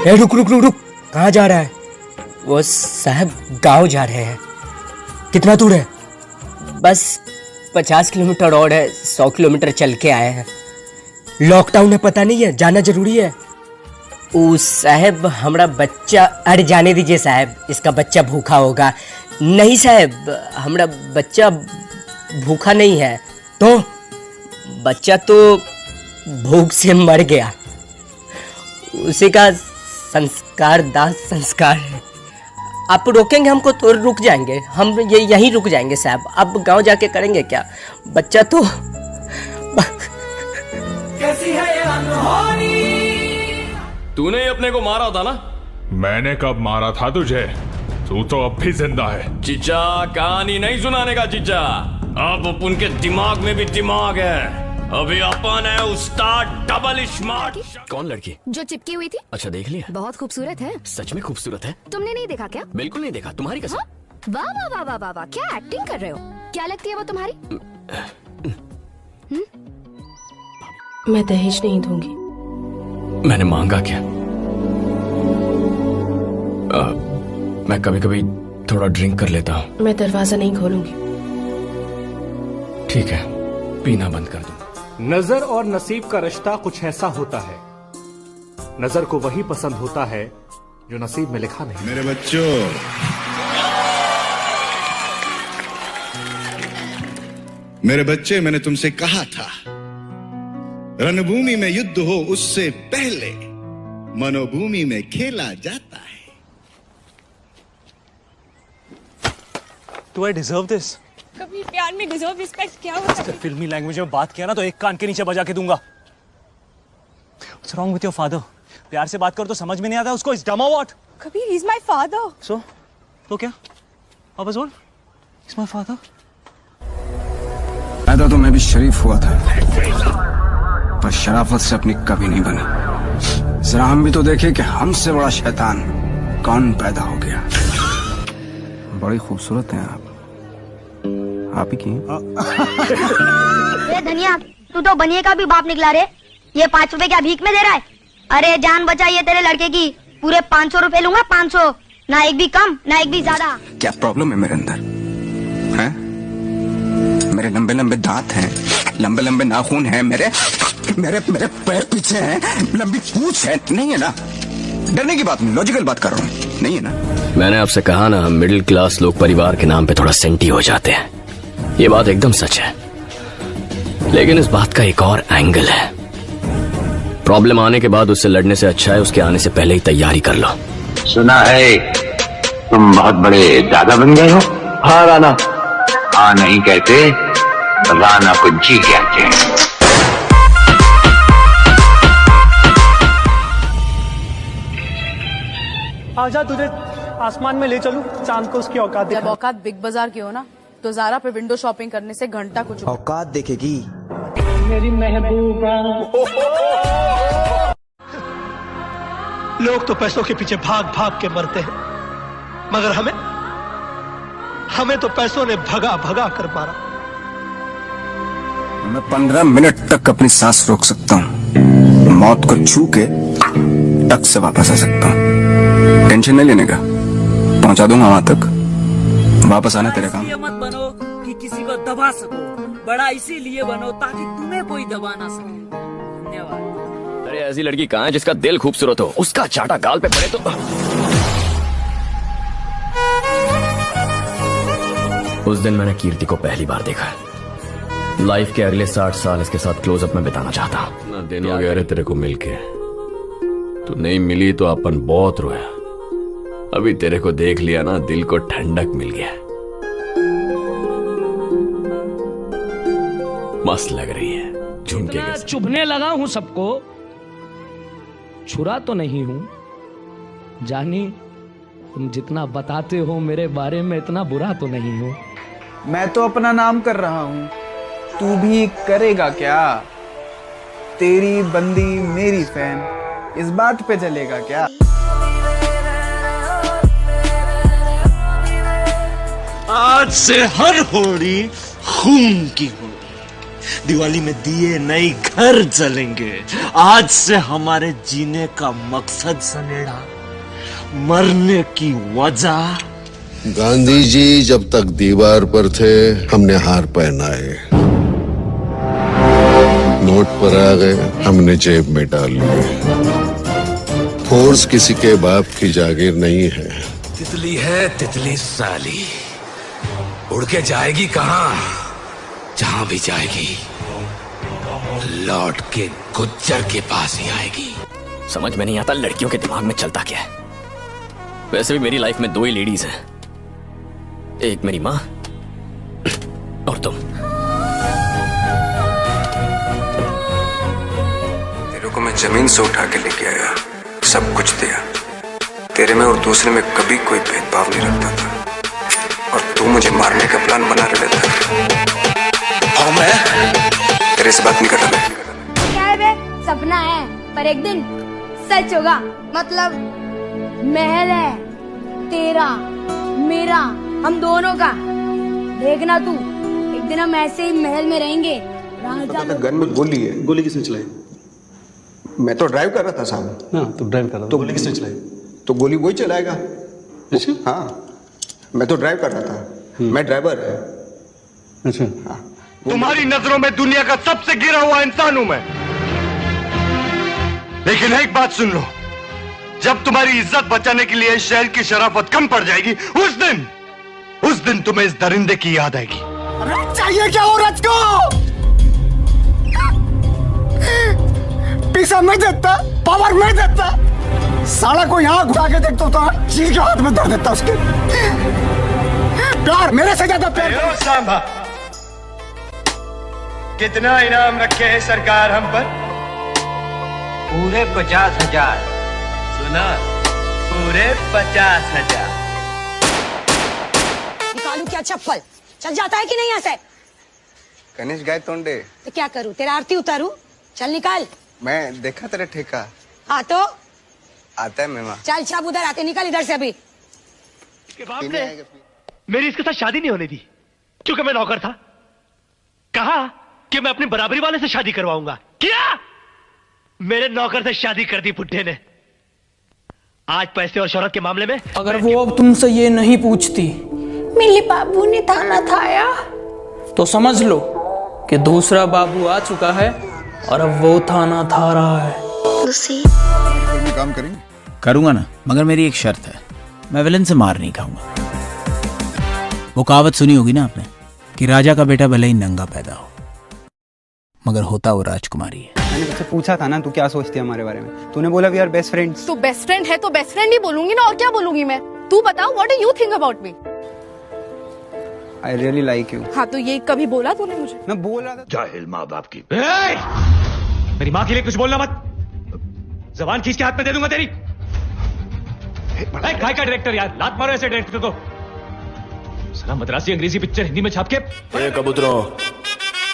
ए रुक रुक रुक रुक, कहाँ जा रहा है? वो साहब गांव जा रहे हैं। कितना दूर है? बस 50 किलोमीटर और है, 100 किलोमीटर चल के आए हैं। लॉकडाउन है, पता नहीं है, जाना जरूरी है। ओ साहब हमारा बच्चा, अरे जाने दीजिए साहब, इसका बच्चा भूखा होगा। नहीं साहब, हमारा बच्चा भूखा नहीं है। तो बच्चा तो भूख से मर गया, उसी का संस्कार दाह संस्कार है। आप रोकेंगे हमको तो रुक जाएंगे, हम यहीं रुक जाएंगे साहब। अब गांव जाके करेंगे क्या? बच्चा तो कैसी है ये अनहोनी। तूने ही अपने को मारा था ना? मैंने कब मारा था तुझे? तू तो अब भी जिंदा है। जीजा कहानी नहीं सुनाने का जीजा, अब अपन के दिमाग में भी दिमाग है। अभी अपन है उस्ताद डबल स्मार्ट। कौन लड़की जो चिपकी हुई थी? अच्छा देख लिया। बहुत खूबसूरत है। सच में खूबसूरत है? तुमने नहीं देखा क्या? बिल्कुल नहीं देखा, तुम्हारी कसम। हाँ? वाह वाह वाह वाह वाह वाह, क्या एक्टिंग कर रहे हो। क्या लगती है वो तुम्हारी? मैं दहेज नहीं दूंगी। मैंने मांगा क्या? मैं कभी कभी थोड़ा ड्रिंक कर लेता हूँ। मैं दरवाजा नहीं खोलूंगी। ठीक है, पीना बंद कर दो। नजर और नसीब का रिश्ता कुछ ऐसा होता है, नजर को वही पसंद होता है जो नसीब में लिखा नहीं। मेरे बच्चों, मेरे बच्चे, मैंने तुमसे कहा था रणभूमि में युद्ध हो उससे पहले मनोभूमि में खेला जाता है। Do I deserve this? कभी प्यार में डिजर्व रिस्पेक्ट क्या होता है? फिल्मी लैंग्वेज में बात किया ना तो एक कान के नीचे बजा के दूंगा। What's wrong with your father? प्यार से बात कर तो समझ में नहीं आता उसको, इस डमा व्हाट? कभी he is my father. तो क्या? वापस बोल, he's my father. पैदा तो मैं भी शरीफ हुआ था, पर शराफत से अपनी कभी नहीं बनी। जरा हम भी तो देखे कि हमसे बड़ा शैतान कौन पैदा हो गया। बड़ी खूबसूरत हैं आप ही की। धनिया, तू तो बनिए का भी बाप निकला रे। ये 5 रुपए क्या भीख में दे रहा है? अरे जान बचाइए तेरे लड़के की, पूरे 500 रुपए लूंगा। 500, ना एक भी कम ना एक भी ज्यादा। क्या प्रॉब्लम है मेरे अंदर है? मेरे लंबे लंबे दांत हैं, लंबे लंबे नाखून हैं, मेरे मेरे मेरे पैर पीछे हैं, लंबी पूंछ है। नहीं है ना? डरने की बात नहीं, लॉजिकल बात कर रहा हूँ। नहीं है ना? मैंने आपसे कहा ना, हम मिडिल क्लास लोग परिवार के नाम पे थोड़ा सेंटी हो जाते हैं। ये बात एकदम सच है, लेकिन इस बात का एक और एंगल है। प्रॉब्लम आने के बाद उससे लड़ने से अच्छा है उसके आने से पहले ही तैयारी कर लो। सुना है तुम बहुत बड़े दादा बन गए हो। हाँ राणा। हाँ नहीं कहते, राणा को जी कहते हैं। आजा, तुझे आसमान में ले चलूं, चांद को उसकी औकात दिखा। जब औकात बिग बाजार की हो ना, तो ज़ारा पे विंडो शॉपिंग करने से घंटा कुछ औकात देखेगी मेरी महबूबा। लोग तो पैसों के पीछे भाग भाग के मरते हैं, मगर हमें तो पैसों ने भगा भगा कर मारा। मैं 15 मिनट तक अपनी सांस रोक सकता हूँ, मौत को छू के टक से वापस आ सकता हूँ। टेंशन नहीं लेने का, पहुंचा दूंगा वहां तक। वापस आना तेरे काम। मत बनो कि किसी को दबा सको, बड़ा इसीलिए बनो ताकि तुम्हें कोई दबा ना सके। धन्यवाद। अरे ऐसी लड़की कहाँ है जिसका दिल खूबसूरत हो, उसका चाटा गाल पे पड़े तो। उस दिन मैंने कीर्ति को पहली बार देखा। लाइफ के अगले 60 साल इसके साथ क्लोजअप में बिताना चाहता हूँ। ना दिन हो गया रे तेरे को मिलके, तू नहीं मिली तो अपन बहुत रोया। अभी तेरे को देख लिया ना, दिल को ठंडक मिल गया। मस्त लग रही है झुमके के साथ। चुभने लगा हूं सबको, छुरा तो नहीं हूं। जानी, तुम जितना बताते हो मेरे बारे में इतना बुरा तो नहीं हूं। मैं तो अपना नाम कर रहा हूँ, तू भी करेगा क्या? तेरी बंदी मेरी फैन, इस बात पे चलेगा क्या? आज से हर होली खून की होली। दिवाली में दिए नई घर जलेंगे। आज से हमारे जीने का मकसद सनेड़ा, मरने की वजह। गांधी जी जब तक दीवार पर थे हमने हार पहनाए, नोट पर आ गए हमने जेब में डाल लिए। फोर्स किसी के बाप की जागीर नहीं है। तितली है तितली साली, उड़ के जाएगी कहां? जहां भी जाएगी लौट के गुज्जर के पास ही आएगी। समझ में नहीं आता लड़कियों के दिमाग में चलता क्या है। वैसे भी मेरी लाइफ में 2 ही लेडीज हैं, एक मेरी माँ और तुम। तेरे को मैं जमीन से उठा के लेके आया, सब कुछ दिया। तेरे में और दूसरे में कभी कोई भेदभाव नहीं रखता था, और तू मुझे मारने का प्लान बना रहे था। और मैं तेरे से बात नहीं कर रहा। क्या है बे? सपना है, पर एक दिन सच होगा। मतलब महल है तेरा मेरा, हम दोनों का। देखना तू, एक दिन हम ऐसे ही महल में रहेंगे। राजा गन में गोली है। गोली किसने चलाई? मैं तो ड्राइव कर रहा था साहब। हाँ, तो ड्राइव कर रहा था। तो गोली किसने चलाई? तो गोली वही चलाएगा। अच्छा। हाँ, मैं तो ड्राइव कर रहा था, मैं ड्राइवर है। अच्छा। हाँ। तुम्हारी नजरों में दुनिया का सबसे गिरा हुआ इंसान हूं मैं, लेकिन एक बात सुन लो, जब तुम्हारी इज्जत बचाने के लिए शहर की शराफत कम पड़ जाएगी, उस दिन तुम्हें इस दरिंदे की याद आएगी। चाहिए क्या औरत को? पैसा मैं देता, पावर मैं देता, साला को यहाँ घुरा के देखता तो चीज के हाथ में दर्द देता उसके। प्यार मेरे से ज्यादा प्यार। सांभा, कितना इनाम रखे है सरकार हम पर? पूरे 50,000। सुना, पूरे 50,000। निकालू क्या चप्पल? चल जाता है कि नहीं यहाँ से? गणेश गाय तोंडे। तो क्या करूँ, तेरा आरती उतारू? चल निकाल। मैं देखा तेरा ठेका। हाँ तो आता है मेमा। चल छाप उधर आते, निकल इधर से अभी। इसके बाप ने मेरी इसके साथ शादी नहीं होने दी, क्योंकि मैं नौकर था। कहा कि मैं अपनी बराबरी वाले से शादी करवाऊंगा, क्या? मेरे नौकर से शादी कर दी बुड्ढे ने। आज पैसे और शोहरत के मामले में अगर वो अब तुमसे ये नहीं पूछती मिली बाबू ने थाना थाया, तो समझ लो कि दूसरा बाबू आ चुका है और अब वो थाना था रहा है। काम करेंगे? करूंगा ना, मगर मेरी एक शर्त है, मैं विलन से मार नहीं खाऊंगा। वो कहावत सुनी होगी ना आपने कि राजा का बेटा भले ही नंगा पैदा हो, मगर होता वो राजकुमारी है। मैंने तुझसे पूछा था ना तू क्या सोचती है हमारे बारे में, तूने बोला वी आर बेस्ट फ्रेंड्स। तो बेस्ट फ्रेंड है तो बेस्ट फ्रेंड ही बोलूंगी ना, और क्या बोलूंगी मैं? तू बता, what do you think about me? I really like you. हाँ तो ये कभी बोला तूने मुझे? मैं बोल रहा था। जाहिल माँ बाप की। मेरी माँ के लिए कुछ बोलना मत, जबान खींच के हाथ में दे दूंगा तेरी। काय का डायरेक्टर यार, लात मारो ऐसे डायरेक्टर को। साला मद्रासी अंग्रेजी पिक्चर हिंदी में छाप के। अरे कबूतरों,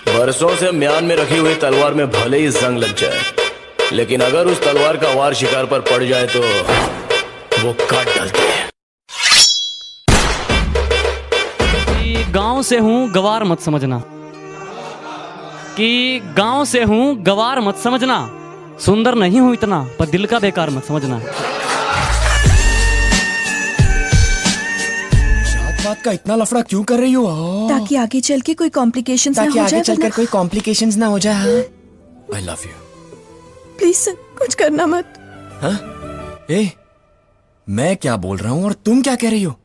बरसों से म्यान में रखी हुई तलवार में भले ही जंग लग जाए, लेकिन अगर उस तलवार का वार शिकार पर पड़ जाए तो वो काट डालते हैं। गांव से हूं गवार मत समझना, कि गांव से हूं गवार मत समझना, सुंदर नहीं हूं इतना पर दिल का बेकार मत समझना। बात का इतना लफड़ा क्यों कर रही हो? ताकि आगे चल के कोई कॉम्प्लिकेशंस ना हो जाए। ताकि आगे चलकर कोई कॉम्प्लिकेशंस ना हो जाए। I love you. प्लीज कुछ करना मत। हाँ? ए, मैं क्या बोल रहा हूँ और तुम क्या कह रही हो?